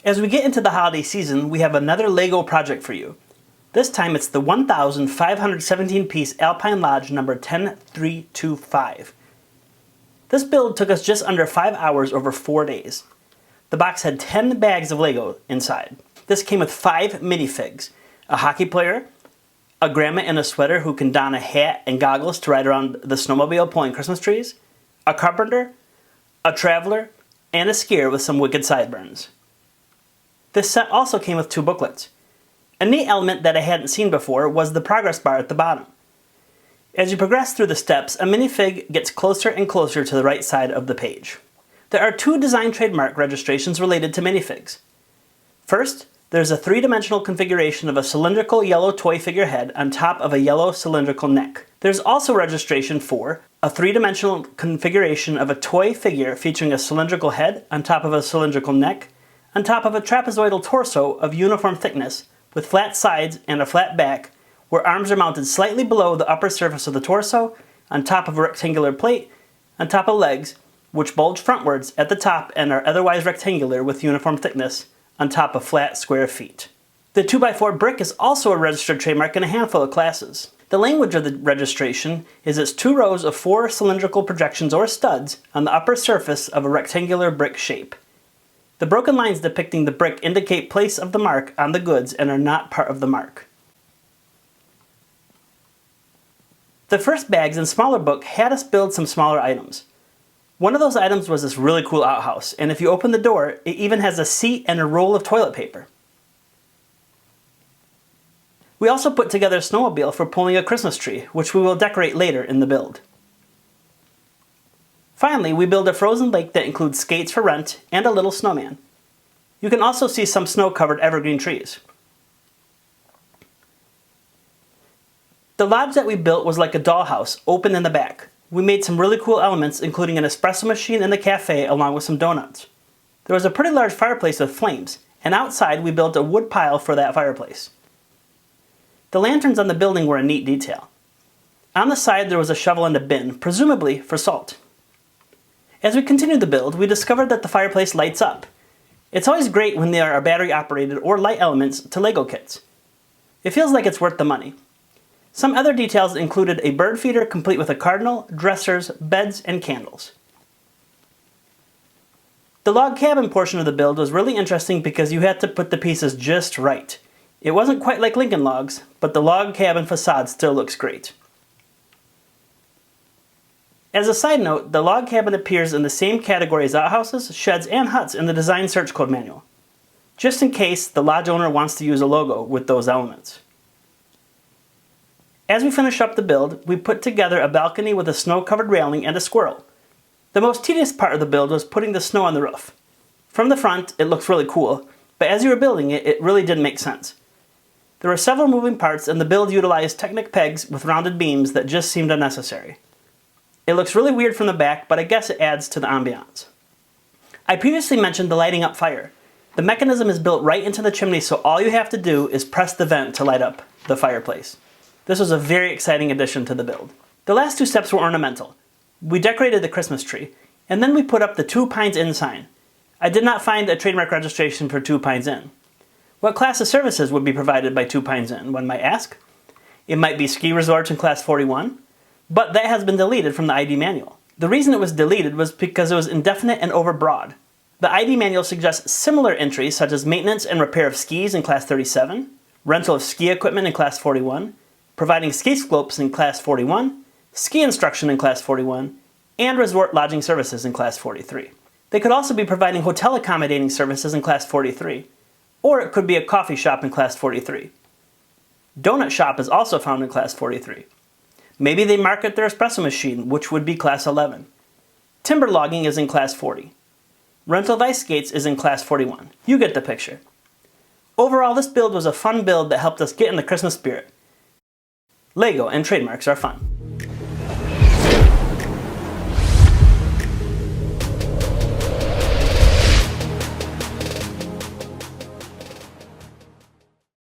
As we get into the holiday season, we have another LEGO project for you. This time it's the 1,517-piece Alpine Lodge number 10325. This build took us just under 5 hours over 4 days. The box had 10 bags of LEGO inside. This came with 5 minifigs, a hockey player, a grandma in a sweater who can don a hat and goggles to ride around the snowmobile pulling Christmas trees, a carpenter, a traveler, and a skier with some wicked sideburns. This set also came with 2 booklets. A neat element that I hadn't seen before was the progress bar at the bottom. As you progress through the steps, a minifig gets closer and closer to the right side of the page. There are 2 design trademark registrations related to minifigs. First, there's a 3-dimensional configuration of a cylindrical yellow toy figure head on top of a yellow cylindrical neck. There's also registration for a 3-dimensional configuration of a toy figure featuring a cylindrical head on top of a cylindrical neck, on top of a trapezoidal torso of uniform thickness with flat sides and a flat back, where arms are mounted slightly below the upper surface of the torso, on top of a rectangular plate, on top of legs, which bulge frontwards at the top and are otherwise rectangular with uniform thickness, on top of flat, square feet. The 2x4 brick is also a registered trademark in a handful of classes. The language of the registration is its 2 rows of 4 cylindrical projections or studs on the upper surface of a rectangular brick shape. The broken lines depicting the brick indicate place of the mark on the goods and are not part of the mark. The first bags and smaller book had us build some smaller items. One of those items was this really cool outhouse, and if you open the door, it even has a seat and a roll of toilet paper. We also put together a snowmobile for pulling a Christmas tree, which we will decorate later in the build. Finally, we build a frozen lake that includes skates for rent and a little snowman. You can also see some snow-covered evergreen trees. The lodge that we built was like a dollhouse, open in the back. We made some really cool elements, including an espresso machine in the cafe along with some donuts. There was a pretty large fireplace with flames, and outside we built a wood pile for that fireplace. The lanterns on the building were a neat detail. On the side there was a shovel and a bin, presumably for salt. As we continued the build, we discovered that the fireplace lights up. It's always great when there are battery operated or light elements to LEGO kits. It feels like it's worth the money. Some other details included a bird feeder complete with a cardinal, dressers, beds, and candles. The log cabin portion of the build was really interesting because you had to put the pieces just right. It wasn't quite like Lincoln Logs, but the log cabin facade still looks great. As a side note, the log cabin appears in the same category as outhouses, sheds, and huts in the design search code manual, just in case the lodge owner wants to use a logo with those elements. As we finish up the build, we put together a balcony with a snow-covered railing and a squirrel. The most tedious part of the build was putting the snow on the roof. From the front, it looks really cool, but as you were building it, it really didn't make sense. There were several moving parts, and the build utilized Technic pegs with rounded beams that just seemed unnecessary. It looks really weird from the back, but I guess it adds to the ambiance. I previously mentioned the lighting up fire. The mechanism is built right into the chimney, so all you have to do is press the vent to light up the fireplace. This was a very exciting addition to the build. The last 2 steps were ornamental. We decorated the Christmas tree, and then we put up the 2 Pines Inn sign. I did not find a trademark registration for 2 Pines Inn. What class of services would be provided by 2 Pines Inn, one might ask? It might be ski resorts in Class 41, but that has been deleted from the ID manual. The reason it was deleted was because it was indefinite and overbroad. The ID manual suggests similar entries such as maintenance and repair of skis in Class 37, rental of ski equipment in Class 41, providing ski slopes in Class 41, ski instruction in Class 41, and resort lodging services in Class 43. They could also be providing hotel accommodating services in Class 43, or it could be a coffee shop in Class 43. Donut shop is also found in Class 43. Maybe they market their espresso machine, which would be Class 11. Timber logging is in Class 40. Rental of ice skates is in Class 41. You get the picture. Overall, this build was a fun build that helped us get in the Christmas spirit. LEGO and trademarks are fun.